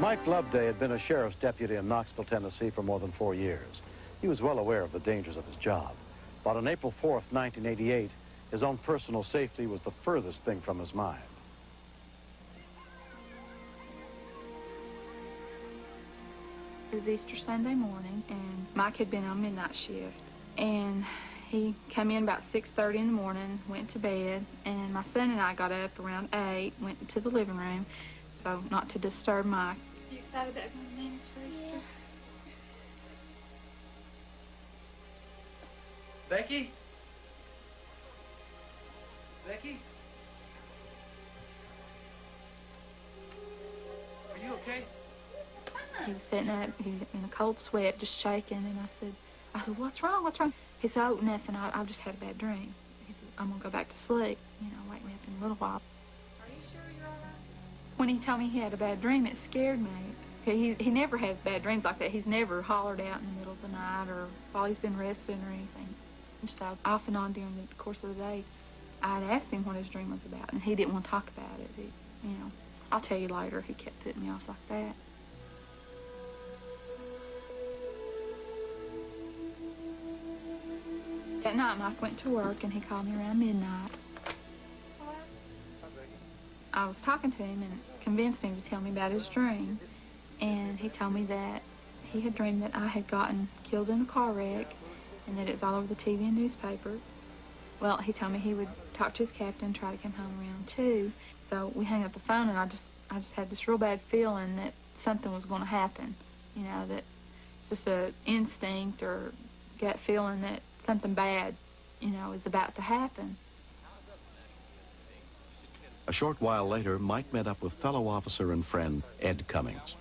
Mike Loveday had been a sheriff's deputy in Knoxville, Tennessee for more than 4 years. He was well aware of the dangers of his job. But on April 4th, 1988, his own personal safety was the furthest thing from his mind. It was Easter Sunday morning, and Mike had been on midnight shift. And he came in about 6:30 in the morning, went to bed, and my son and I got up around 8, went into the living room, so not to disturb Mike. Are you excited about going to Nanny's for Easter? Becky? Becky? Are you okay? He was sitting up, he was in a cold sweat, just shaking, and I said, what's wrong, what's wrong? He said, oh, nothing, I've just had a bad dream. He said, I'm gonna go back to sleep, wake me up in a little while. Are you sure you're all right? When he told me he had a bad dream, it scared me. He never has bad dreams like that. He's never hollered out in the middle of the night or while he's been resting or anything. And so off and on during the course of the day, I'd asked him what his dream was about, and he didn't want to talk about it. I'll tell you later, he kept putting me off like that. That night, Mike went to work, and he called me around midnight. Hello? I was talking to him and convinced him to tell me about his dream. And he told me that he had dreamed that I had gotten killed in a car wreck and that it was all over the TV and newspaper. Well, he told me he would talk to his captain and try to come home around 2. So we hung up the phone, and I just had this real bad feeling that something was going to happen. That it's just an instinct or gut feeling that something bad, is about to happen. A short while later, Mike met up with fellow officer and friend Ed Cummings.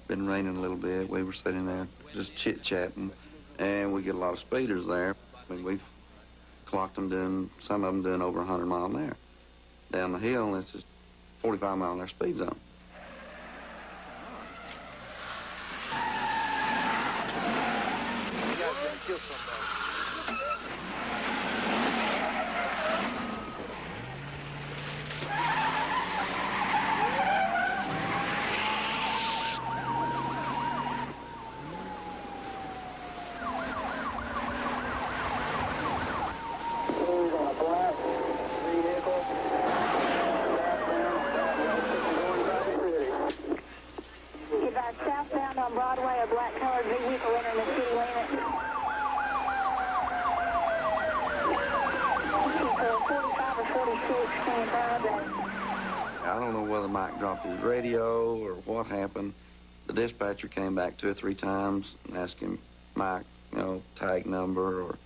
Been raining a little bit. We were sitting there just chit-chatting, and we get a lot of speeders there. We've clocked them doing, some of them doing over 100 miles an hour. Down the hill, and it's just 45 mile an hour speed zone. You guys are gonna kill somebody. Southbound on Broadway, a black-colored vehicle entering the city limit. 45 or 46, I don't know whether Mike dropped his radio or what happened. The dispatcher came back 2 or 3 times and asked him, Mike, tag number or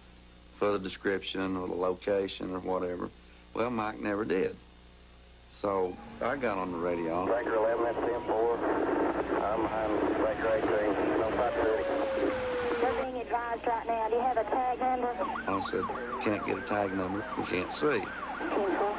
further description or the location or whatever. Well, Mike never did. So I got on the radio. Breaker 11, that's 10-4. I'm behind Breaker 18, no proximity. We're being advised right now. Do you have a tag number? I said, can't get a tag number. We can't see. 10-4.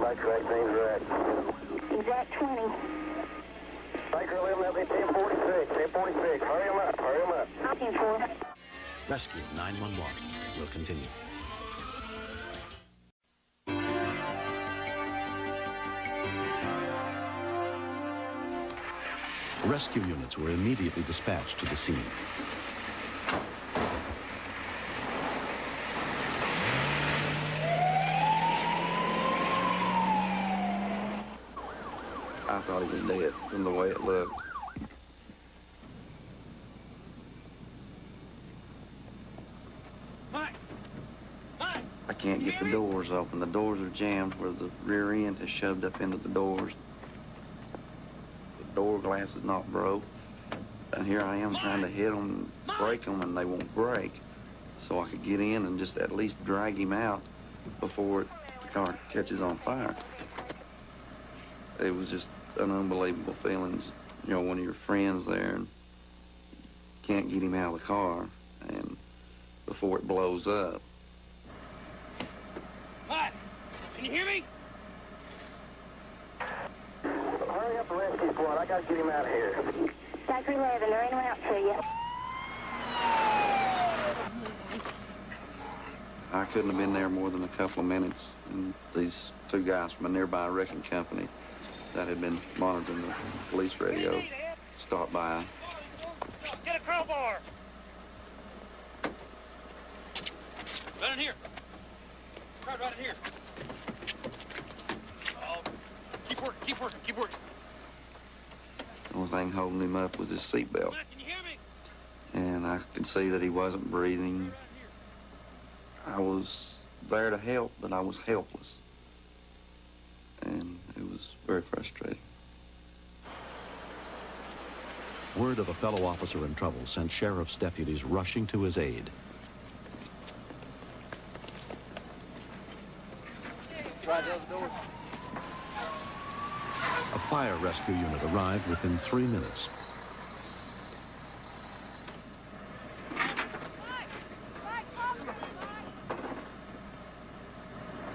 Breaker 18 direct. Exact 20. Breaker 11, that'll be 1046. 1046. Hurry him up. Hurry him up. 10-4. Rescue 911 will continue. Rescue units were immediately dispatched to the scene. I thought he was dead from the way it looked. Mike! Mike! I can't get the doors open. The doors are jammed where the rear end is shoved up into the doors. The door glass is not broke. And here I am trying to hit them, break them, and they won't break. So I could get in and just at least drag him out before the car catches on fire. It was just an unbelievable feeling. You know, one of your friends there and can't get him out of the car, and before it blows up. What? Can you hear me? Hurry up, the rescue squad. I gotta get him out of here. Striker 11, they're en route to you. I couldn't have been there more than a couple of minutes, and these two guys from a nearby wrecking company that had been monitoring the police radio stopped by. Get a crowbar. Right in here. Right in here. Oh, keep working, keep working, keep working. The only thing holding him up was his seatbelt. Can you hear me? And I could see that he wasn't breathing. I was there to help, but I was helpless. And it was very frustrating. Word of a fellow officer in trouble sent sheriff's deputies rushing to his aid. A fire rescue unit arrived within 3 minutes.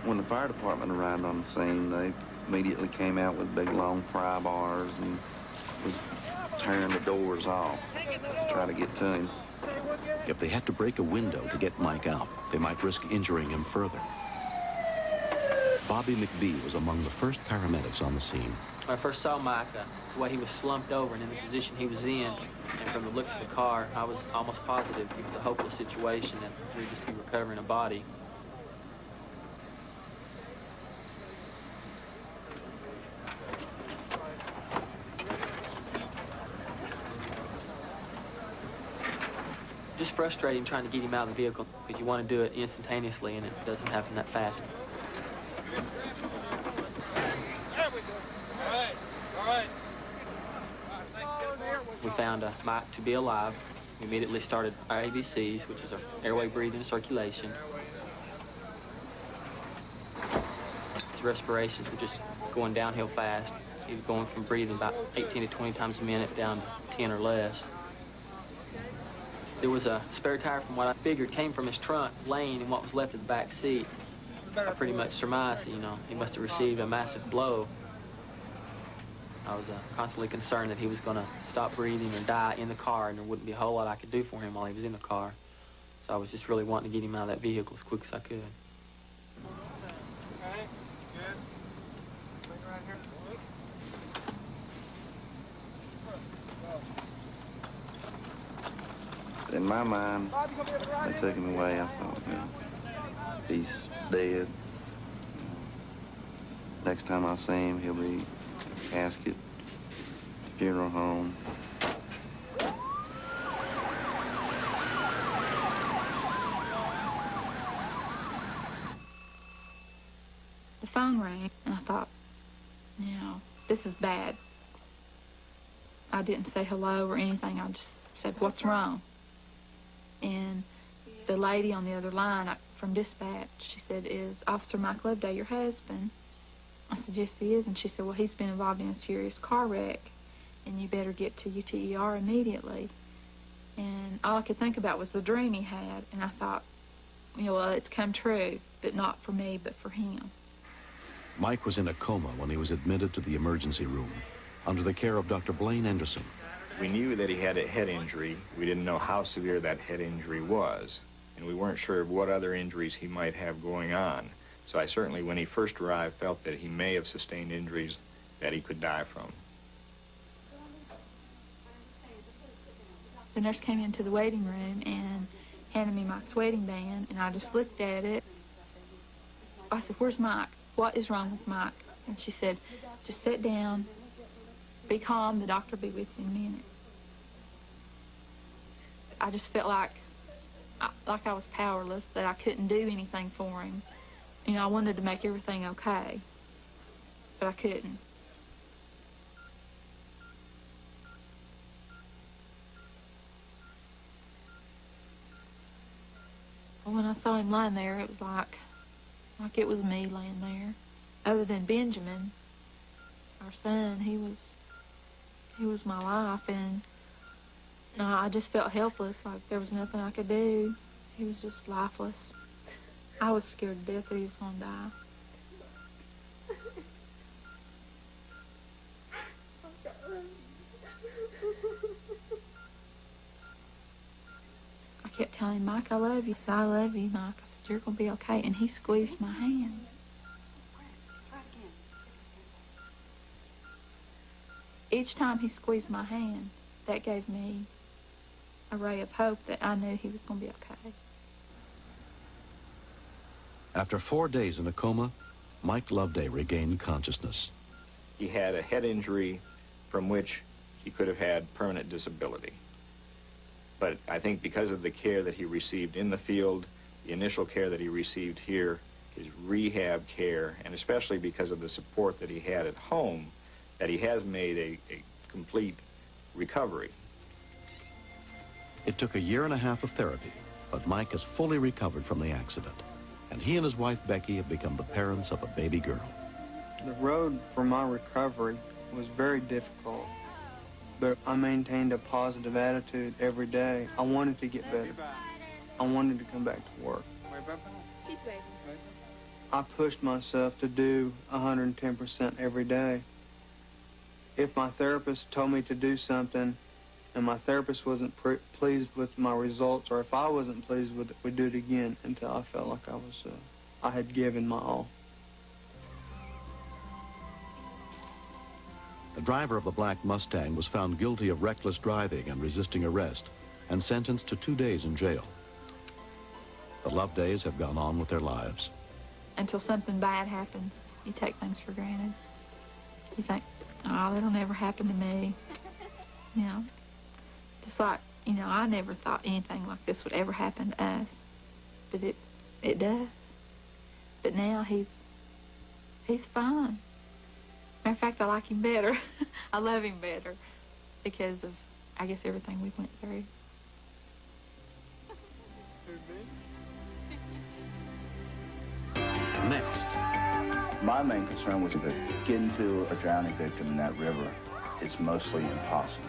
When the fire department arrived on the scene, they immediately came out with big long pry bars and was tearing the doors off to try to get to him. If they had to break a window to get Mike out, they might risk injuring him further. Bobby McBee was among the first paramedics on the scene. When I first saw Mike, the way he was slumped over and in the position he was in, and from the looks of the car, I was almost positive it was a hopeless situation and we'd just be recovering a body. Just frustrating trying to get him out of the vehicle because you want to do it instantaneously and it doesn't happen that fast. There we go. All right, all right. We found Mike to be alive. We immediately started our ABCs, which is our airway, breathing, and circulation. His respirations were just going downhill fast. He was going from breathing about 18 to 20 times a minute down to 10 or less. There was a spare tire from what I figured came from his trunk laying in what was left of the back seat. I pretty much surmised, you know, he must have received a massive blow. I was constantly concerned that he was going to stop breathing or die in the car, and there wouldn't be a whole lot I could do for him while he was in the car. So I was just really wanting to get him out of that vehicle as quick as I could. Okay, good. Bring it right here. In my mind, they took him away. I thought, you know, he's dead. Next time I see him, he'll be casket, funeral home. The phone rang, and I thought, you know, this is bad. I didn't say hello or anything. I just said, what's wrong? And the lady on the other line from dispatch, she said, is Officer Mike Loveday your husband? I said, yes, he is. And she said, well, he's been involved in a serious car wreck, and you better get to UTER immediately. And all I could think about was the dream he had, and I thought, you know, well, it's come true, but not for me, but for him. Mike was in a coma when he was admitted to the emergency room under the care of Dr. Blaine Anderson. We knew that he had a head injury. We didn't know how severe that head injury was, and we weren't sure of what other injuries he might have going on. So I certainly, when he first arrived, felt that he may have sustained injuries that he could die from. The nurse came into the waiting room and handed me Mike's waiting band, and I just looked at it. I said, where's Mike? What is wrong with Mike? And she said, just sit down, be calm, the doctor will be with you in a minute. I just felt like I was powerless, that I couldn't do anything for him. You know, I wanted to make everything okay, but I couldn't. When I saw him lying there, it was like it was me laying there. Other than Benjamin, our son, he was my life, and I just felt helpless, like there was nothing I could do. He was just lifeless. I was scared to death that he was going to die. I kept telling him, Mike, I love you. I said, I love you, Mike. I said, you're going to be okay. And he squeezed my hand. Each time he squeezed my hand, that gave me a ray of hope that I knew he was going to be okay. After 4 days in a coma, Mike Loveday regained consciousness. He had a head injury from which he could have had permanent disability. But I think because of the care that he received in the field, the initial care that he received here, his rehab care, and especially because of the support that he had at home, that he has made a complete recovery. It took a year and a half of therapy, but Mike has fully recovered from the accident. And he and his wife, Becky, have become the parents of a baby girl. The road for my recovery was very difficult, but I maintained a positive attitude every day. I wanted to get better. I wanted to come back to work. I pushed myself to do 110% every day. If my therapist told me to do something and my therapist wasn't pleased with my results, or if I wasn't pleased with it, we'd do it again until I felt like I had given my all. The driver of the black Mustang was found guilty of reckless driving and resisting arrest and sentenced to 2 days in jail. The Lovedays have gone on with their lives. Until something bad happens, you take things for granted. You think, oh, that'll never happen to me. You know, just like, you know, I never thought anything like this would ever happen to us. But it does. But now he's fine. Matter of fact, I like him better. I love him better because of, I guess, everything we went through. Next. My main concern was that getting to a drowning victim in that river is mostly impossible.